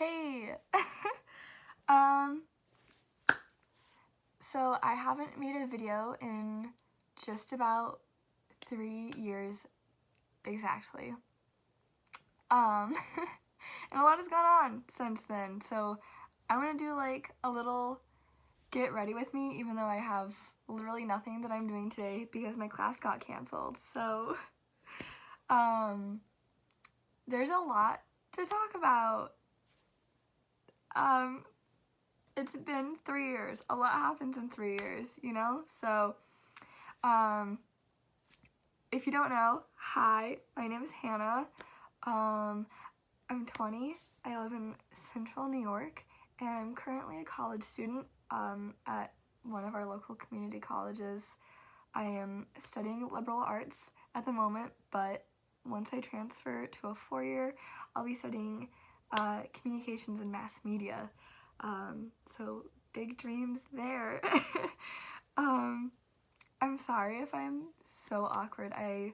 Hey! um, so I haven't made a video in just about 3 years exactly. And a lot has gone on since then, so I'm gonna do like a little get ready with me, even though I have literally nothing that I'm doing today because my class got canceled. So, there's a lot to talk about. It's been 3 years. A lot happens in 3 years, you know? So, if you don't know, hi, my name is Hannah. I'm 20. I live in Central New York, and I'm currently a college student at one of our local community colleges. I am studying liberal arts at the moment, but once I transfer to a 4-year, I'll be studying communications and mass media. So big dreams there. I'm sorry if I'm so awkward. I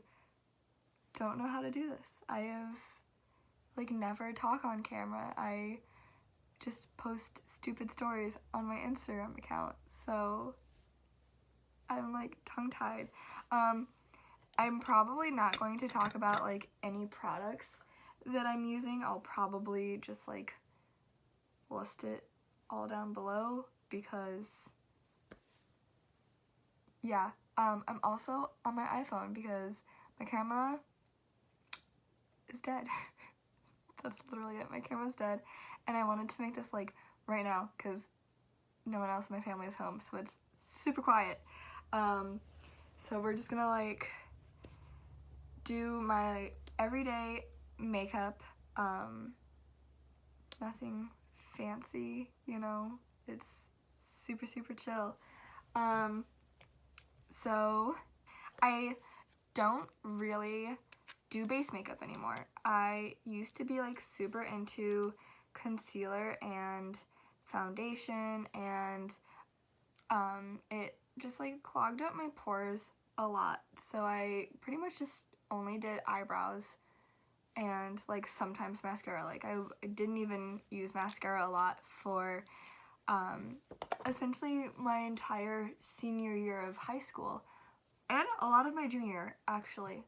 don't know how to do this. I have never talk on camera. I just post stupid stories on my Instagram account. So I'm tongue-tied. I'm probably not going to talk about any products that I'm using. I'll probably just list it all down below because yeah. I'm also on my iPhone because my camera is dead. That's literally it. My camera's dead, and I wanted to make this right now because no one else in my family is home, so it's super quiet. So we're just gonna do my everyday makeup. Nothing fancy, you know. It's super chill. So I don't really do base makeup anymore. I used to be super into concealer and foundation, and it just clogged up my pores a lot. So I pretty much just only did eyebrows and sometimes mascara. I didn't even use mascara a lot for essentially my entire senior year of high school and a lot of my junior actually.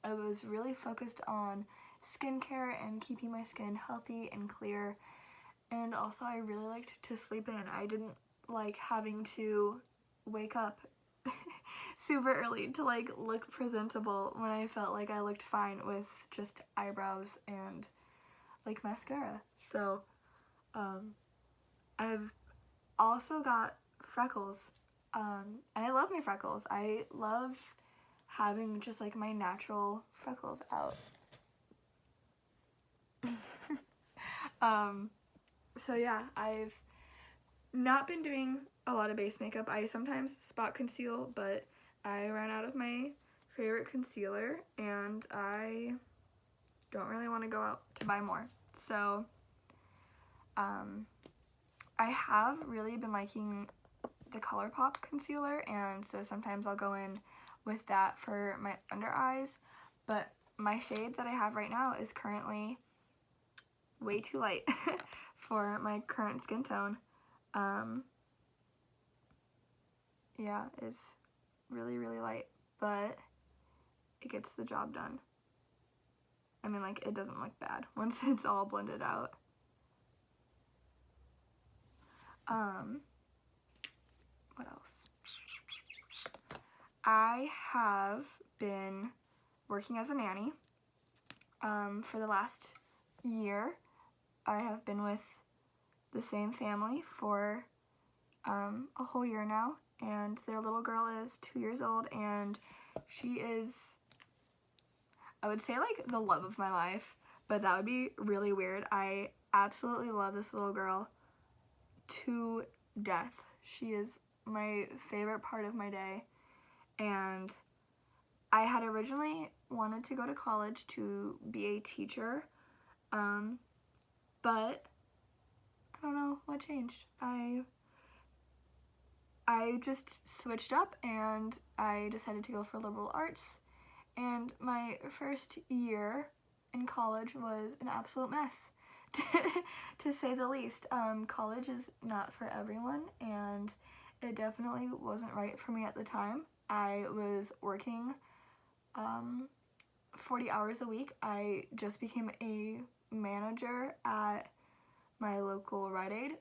I was really focused on skincare and keeping my skin healthy and clear, and also I really liked to sleep in. I didn't like having to wake up super early to look presentable when I felt like I looked fine with just eyebrows and mascara. So I've also got freckles, and I love my freckles. I love having just my natural freckles out. So yeah, I've not been doing a lot of base makeup. I sometimes spot conceal, but I ran out of my favorite concealer and I don't really want to go out to buy more. So I have really been liking the ColourPop concealer, and so sometimes I'll go in with that for my under eyes, but my shade that I have right now is currently way too light for my current skin tone. Yeah, it's really light, but it gets the job done. I mean, it doesn't look bad once it's all blended out. What else? I have been working as a nanny for the last year. I have been with the same family for a whole year now, and their little girl is 2 years old, and she is, I would say the love of my life, but that would be really weird. I absolutely love this little girl to death. She is my favorite part of my day, and I had originally wanted to go to college to be a teacher, but I don't know what changed. I just switched up and I decided to go for liberal arts, and my first year in college was an absolute mess. to say the least. College is not for everyone, and it definitely wasn't right for me at the time. I was working 40 hours a week. I just became a manager at my local Rite Aid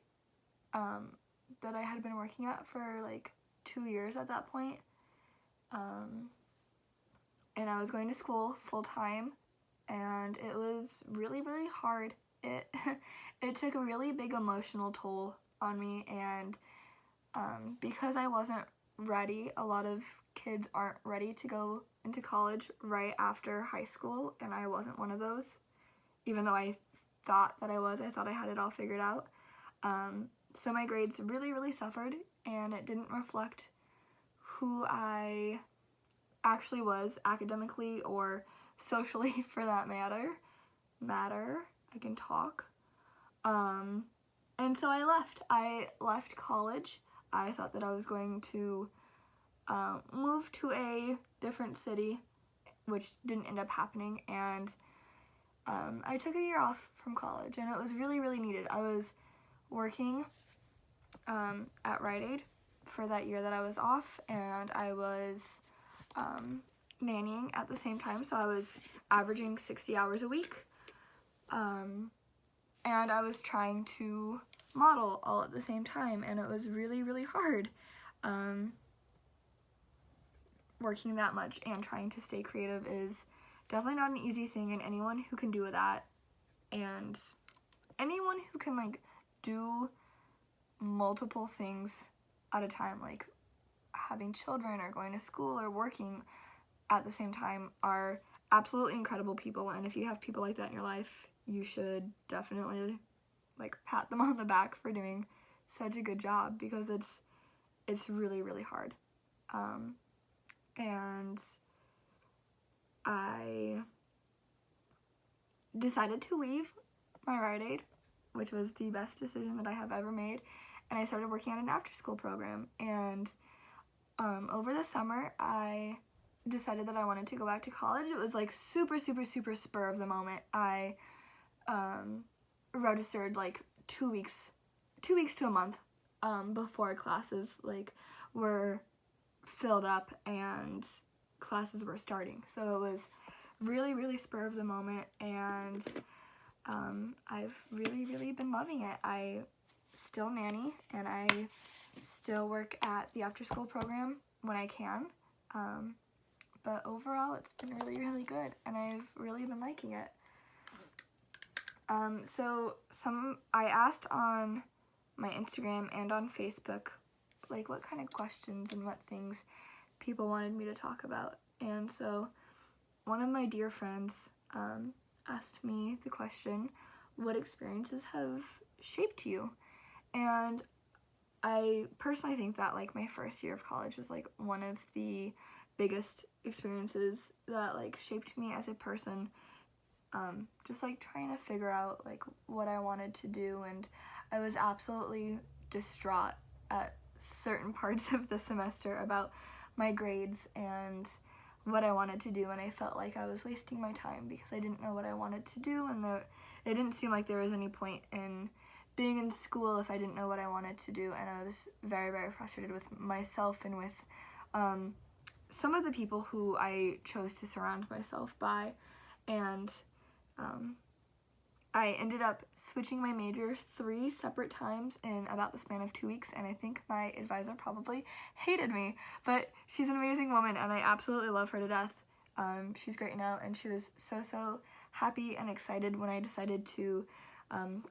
that I had been working at for like 2 years at that point. And I was going to school full time, and it was really, really hard. It took a really big emotional toll on me, and because I wasn't ready, a lot of kids aren't ready to go into college right after high school, and I wasn't one of those. Even though I thought that I was, I thought I had it all figured out. So my grades really, really suffered, and it didn't reflect who I actually was academically or socially, for that matter. I can talk. And so I left. I left college. I thought that I was going to move to a different city, which didn't end up happening, and I took a year off from college, and it was really, really needed. I was working at Rite Aid for that year that I was off, and I was nannying at the same time, so I was averaging 60 hours a week, and I was trying to model all at the same time, and it was really, really hard working that much and trying to stay creative is definitely not an easy thing, and anyone who can do that, and anyone who can like do multiple things at a time, like having children or going to school or working at the same time, are absolutely incredible people. And if you have people like that in your life, you should definitely like pat them on the back for doing such a good job, because it's really, really hard. And I decided to leave my Rite Aid, which was the best decision that I have ever made, and I started working at an after-school program. And over the summer, I decided that I wanted to go back to college. It was like super, super, super spur of the moment. I registered like 2 weeks to a month before classes like were filled up and classes were starting. So it was really, really spur of the moment, and I've really, really been loving it. I still nanny, and I still work at the after-school program when I can, but overall it's been really, really good, and I've really been liking it. So I asked on my Instagram and on Facebook like what kind of questions and what things people wanted me to talk about, and so one of my dear friends asked me the question, what experiences have shaped you? And I personally think that like my first year of college was like one of the biggest experiences that like shaped me as a person, just like trying to figure out like what I wanted to do, and I was absolutely distraught at certain parts of the semester about my grades and what I wanted to do, and I felt like I was wasting my time because I didn't know what I wanted to do, and it didn't seem like there was any point in being in school if I didn't know what I wanted to do, and I was very, very frustrated with myself and with some of the people who I chose to surround myself by, and I ended up switching my major 3 separate times in about the span of 2 weeks, and I think my advisor probably hated me, but she's an amazing woman, and I absolutely love her to death. She's great now, and she was so, so happy and excited when I decided to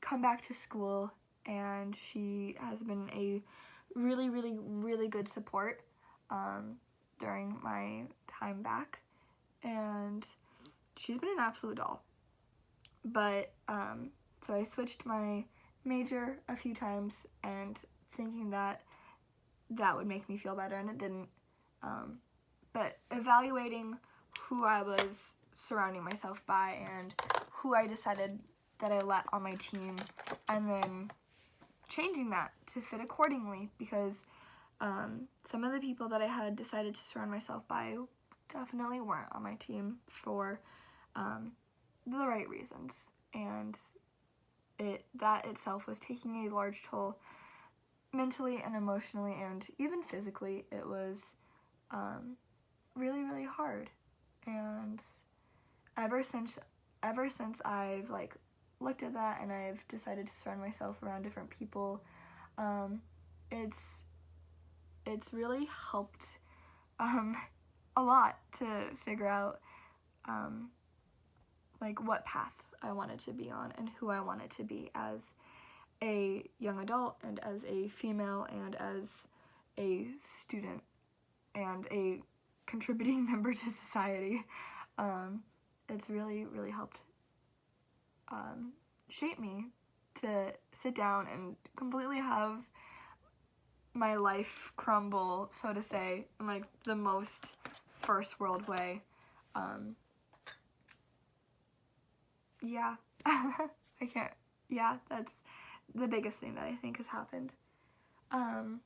come back to school, and she has been a really, really, really good support during my time back, and she's been an absolute doll. But, so I switched my major a few times and thinking that that would make me feel better, and it didn't. But evaluating who I was surrounding myself by and who I decided that I let on my team, and then changing that to fit accordingly, because some of the people that I had decided to surround myself by definitely weren't on my team for the right reasons, and that itself was taking a large toll mentally and emotionally and even physically. It was really, really hard. And ever since I've like looked at that and I've decided to surround myself around different people, it's really helped a lot to figure out like what path I wanted to be on and who I wanted to be as a young adult and as a female and as a student and a contributing member to society. It's really, really helped shape me to sit down and completely have my life crumble, so to say, in like the most first world way. Yeah, I can't, yeah, that's the biggest thing that I think has happened. And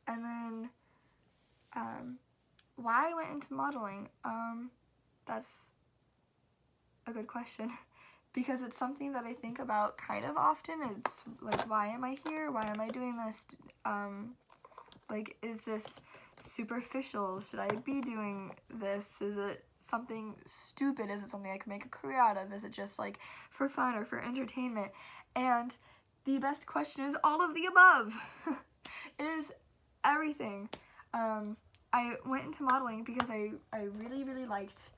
then, why I went into modeling, that's a good question. Because it's something that I think about kind of often. It's like, why am I here? Why am I doing this? Like, is this superficial? Should I be doing this? Is it something stupid? Is it something I can make a career out of? Is it just like for fun or for entertainment? And the best question is all of the above. It is everything. I went into modeling because I really, really liked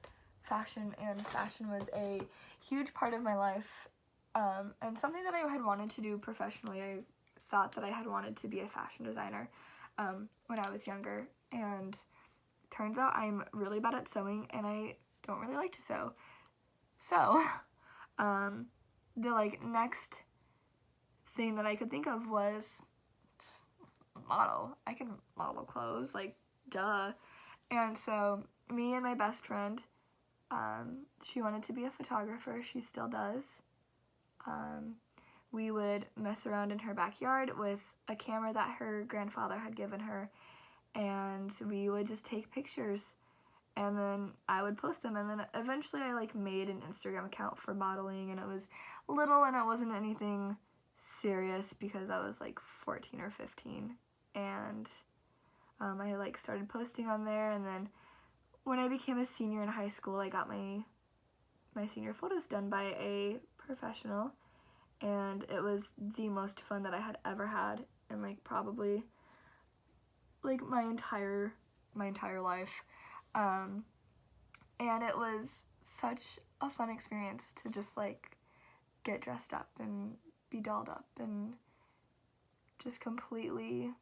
fashion, and fashion was a huge part of my life, and something that I had wanted to do professionally. I thought that I had wanted to be a fashion designer when I was younger, and turns out I'm really bad at sewing and I don't really like to sew. So the like next thing that I could think of was model. I can model clothes, like duh. And so me and my best friend, she wanted to be a photographer. She still does. We would mess around in her backyard with a camera that her grandfather had given her, and we would just take pictures, and then I would post them, and then eventually I like made an Instagram account for modeling, and it was little and it wasn't anything serious because I was like 14 or 15, and I like started posting on there. And then when I became a senior in high school, I got my senior photos done by a professional, and it was the most fun that I had ever had in like probably like my entire life. And it was such a fun experience to just like get dressed up and be dolled up and just completely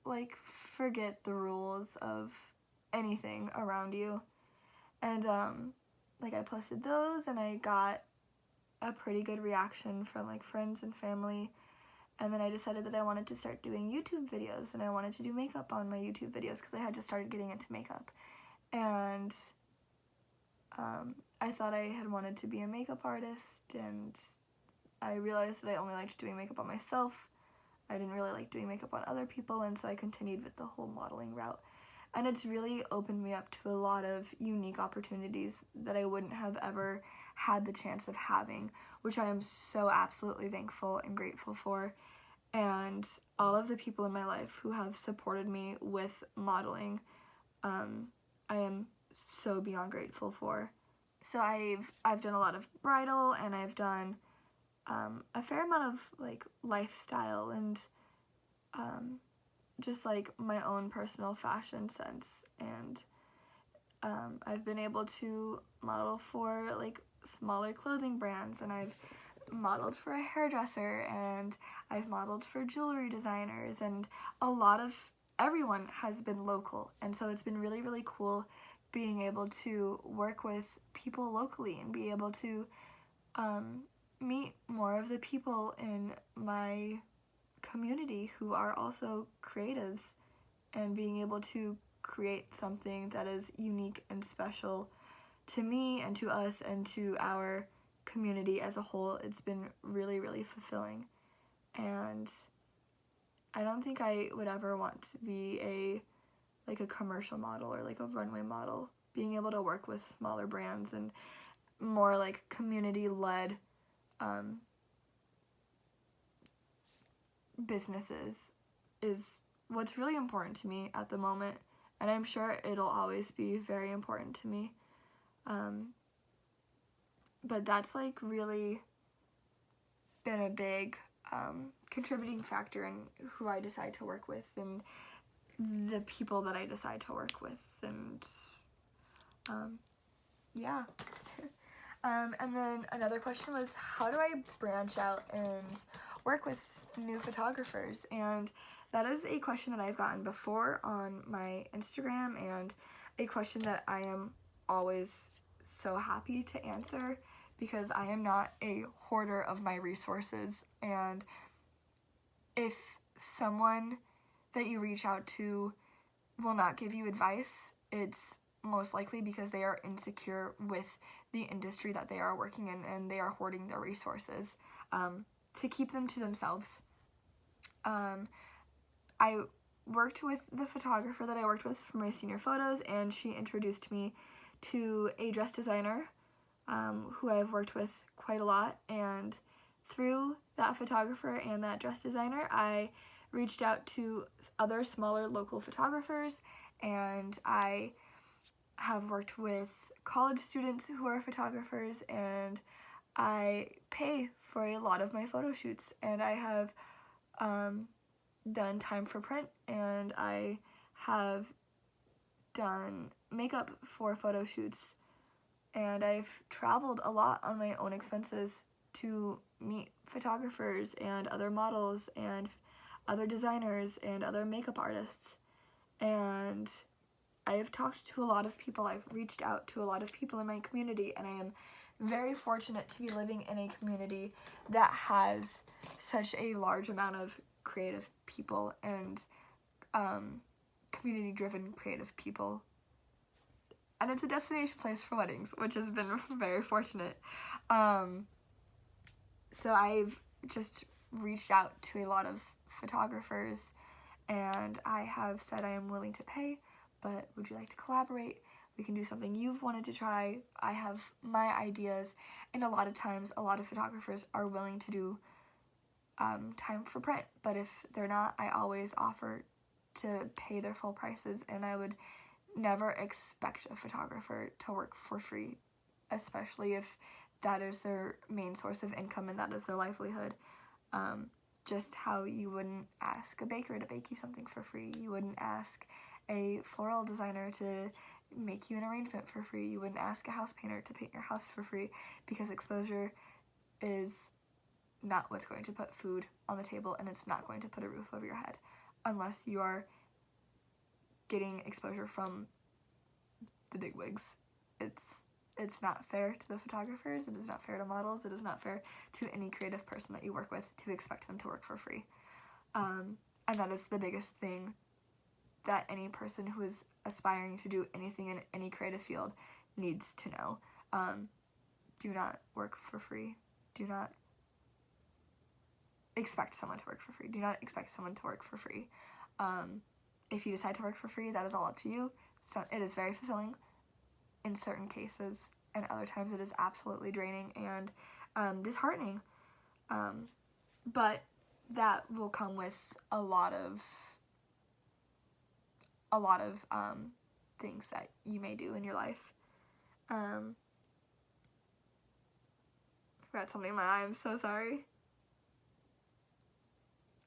like forget the rules of anything around you. And like I posted those and I got a pretty good reaction from like friends and family, and then I decided that I wanted to start doing YouTube videos, and I wanted to do makeup on my YouTube videos because I had just started getting into makeup. And I thought I had wanted to be a makeup artist, and I realized that I only liked doing makeup on myself. I didn't really like doing makeup on other people, and so I continued with the whole modeling route. And it's really opened me up to a lot of unique opportunities that I wouldn't have ever had the chance of having, which I am so absolutely thankful and grateful for. And all of the people in my life who have supported me with modeling, I am so beyond grateful for. So I've done a lot of bridal, and I've done a fair amount of like lifestyle and just like my own personal fashion sense, and I've been able to model for like smaller clothing brands, and I've modeled for a hairdresser, and I've modeled for jewelry designers, and a lot of everyone has been local, and so it's been really, really cool being able to work with people locally and be able to meet more of the people in my community who are also creatives, and being able to create something that is unique and special to me and to us and to our community as a whole. It's been really, really fulfilling, and I don't think I would ever want to be a commercial model or like a runway model. Being able to work with smaller brands and more like community-led businesses is what's really important to me at the moment, and I'm sure it'll always be very important to me. But that's like really been a big contributing factor in who I decide to work with and the people that I decide to work with, and yeah. And then another question was, how do I branch out and work with new photographers? And that is a question that I've gotten before on my Instagram, and a question that I am always so happy to answer, because I am not a hoarder of my resources. And if someone that you reach out to will not give you advice, it's most likely because they are insecure with the industry that they are working in, and they are hoarding their resources to keep them to themselves. I worked with the photographer that I worked with for my senior photos, and she introduced me to a dress designer who I've worked with quite a lot. And through that photographer and that dress designer, I reached out to other smaller local photographers, and I have worked with college students who are photographers, and I pay for a lot of my photo shoots, and I have done time for print, and I have done makeup for photo shoots, and I've traveled a lot on my own expenses to meet photographers and other models and other designers and other makeup artists. And I've talked to a lot of people, I've reached out to a lot of people in my community, and I am very fortunate to be living in a community that has such a large amount of creative people and community-driven creative people. And it's a destination place for weddings, which has been very fortunate. So I've just reached out to a lot of photographers, and I have said I am willing to pay, but would you like to collaborate? We can do something you've wanted to try. I have my ideas, and a lot of times a lot of photographers are willing to do time for print, but if they're not, I always offer to pay their full prices, and I would never expect a photographer to work for free, especially if that is their main source of income and that is their livelihood. Just how you wouldn't ask a baker to bake you something for free, you wouldn't ask a floral designer to make you an arrangement for free, you wouldn't ask a house painter to paint your house for free, because exposure is not what's going to put food on the table, and it's not going to put a roof over your head unless you are getting exposure from the bigwigs. It's not fair to the photographers, it is not fair to models, it is not fair to any creative person that you work with to expect them to work for free. And that is the biggest thing that any person who is aspiring to do anything in any creative field needs to know. Do not work for free. Do not expect someone to work for free. Do not expect someone to work for free. If you decide to work for free, that is all up to you. So it is very fulfilling in certain cases, and other times it is absolutely draining and disheartening. But that will come with a lot of things that you may do in your life. I forgot something in my eye, I'm so sorry.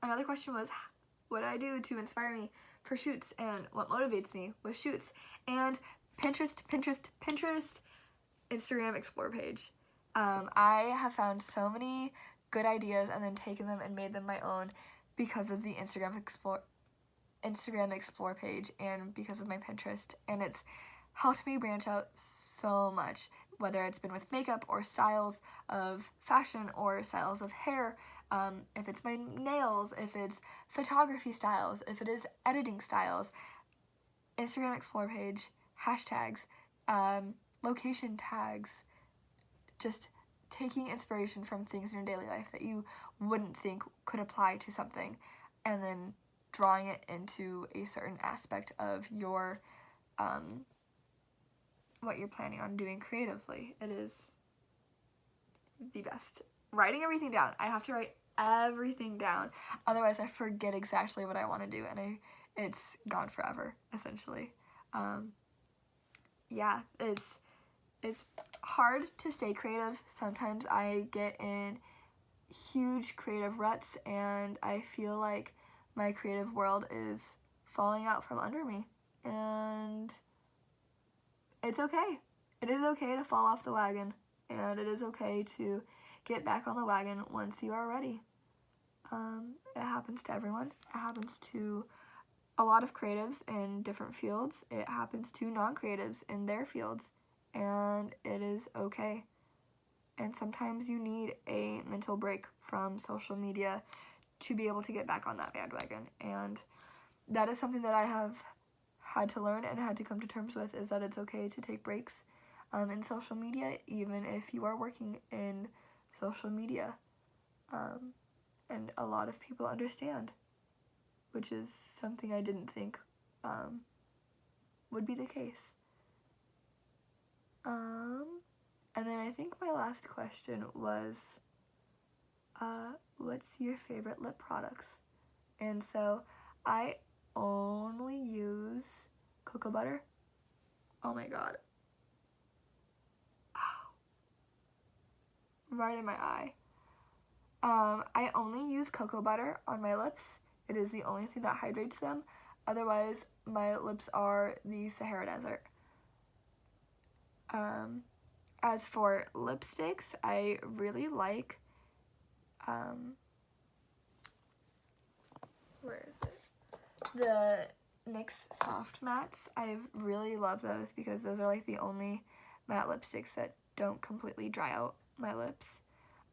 Another question was, what do I do to inspire me for shoots, and what motivates me with shoots? And Pinterest, Instagram Explore page. I have found so many good ideas and then taken them and made them my own because of the Instagram Explore page and because of my Pinterest, and it's helped me branch out so much, whether it's been with makeup or styles of fashion or styles of hair, if it's my nails, if it's photography styles, if it is editing styles. Instagram Explore page, hashtags, location tags, just taking inspiration from things in your daily life that you wouldn't think could apply to something, and then drawing it into a certain aspect of your what you're planning on doing creatively. It is the best. writing everything down. I have to write everything down. Otherwise, I forget exactly what I want to do, and it's gone forever, essentially. Yeah, it's hard to stay creative. Sometimes I get in huge creative ruts, and I feel like my creative world is falling out from under me, and it's okay. It is okay to fall off the wagon, and it is okay to get back on the wagon once you are ready. It happens to everyone. It happens to a lot of creatives in different fields. It happens to non-creatives in their fields, and it is okay. And sometimes you need a mental break from social media to be able to get back on that bandwagon. And that is something that I have had to learn and had to come to terms with, is that it's okay to take breaks in social media, even if you are working in social media. And a lot of people understand, which is something I didn't think would be the case. And then I think my last question was, what's your favorite lip products? And so I only use cocoa butter. Oh my god. Right in my eye. I only use cocoa butter on my lips. It is the only thing that hydrates them. Otherwise, my lips are the Sahara Desert. As for lipsticks, I really like, where is it? The NYX Soft Mattes. I really love those because those are like the only matte lipsticks that don't completely dry out my lips.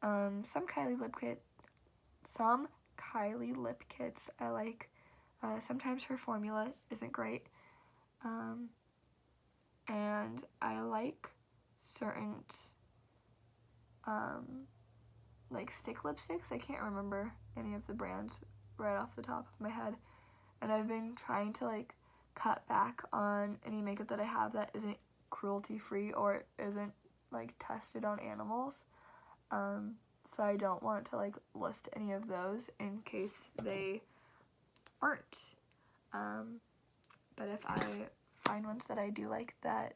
Some Kylie lip kits I like. Sometimes her formula isn't great. And I like certain like stick lipsticks. I can't remember any of the brands right off the top of my head. And I've been trying to like cut back on any makeup that I have that isn't cruelty free or isn't like tested on animals. So I don't want to like list any of those in case they aren't. But if I find ones that I do like that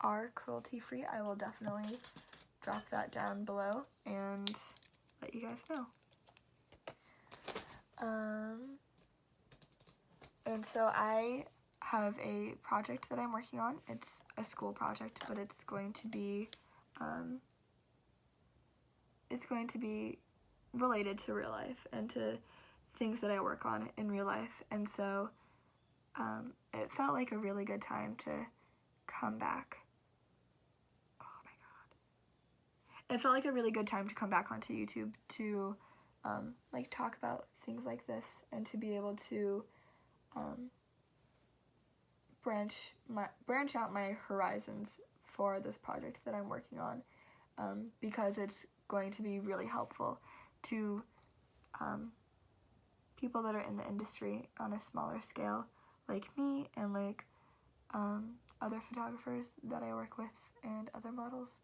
are cruelty free, I will definitely drop that down below and let you guys know. And so I have a project that I'm working on. It's a school project, but it's going to be related to real life and to things that I work on in real life. And so it felt like a really good time to come back. Oh my god. It felt like a really good time to come back onto YouTube to like talk about things like this and to be able to branch out my horizons for this project that I'm working on, because it's going to be really helpful to people that are in the industry on a smaller scale, like me and like other photographers that I work with and other models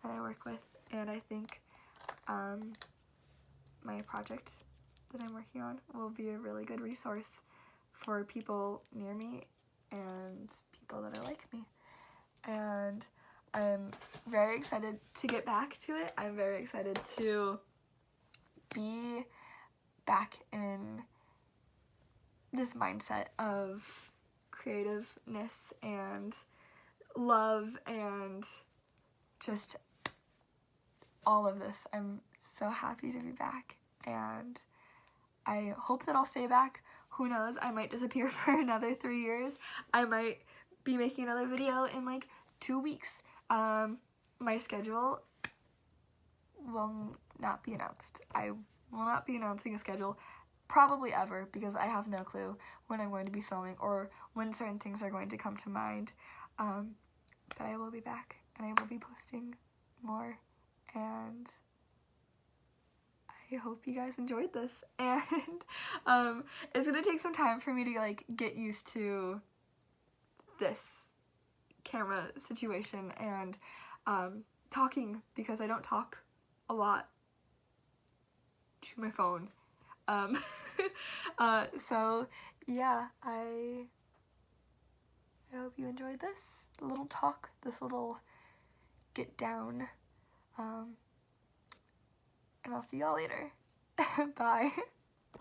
that I work with. And I think my project that I'm working on will be a really good resource for people near me and people that are like me. And I'm very excited to get back to it. I'm very excited to be back in this mindset of creativeness and love and just all of this. I'm so happy to be back, and I hope that I'll stay back. Who knows, I might disappear for another 3 years. I might be making another video in like 2 weeks. My schedule will not be announced. I will not be announcing a schedule probably ever, because I have no clue when I'm going to be filming or when certain things are going to come to mind. But I will be back, and I will be posting more, and I hope you guys enjoyed this. And it's gonna take some time for me to like get used to this camera situation and talking, because I don't talk a lot to my phone. So yeah, I hope you enjoyed this little talk, this little get down, and I'll see y'all later. Bye.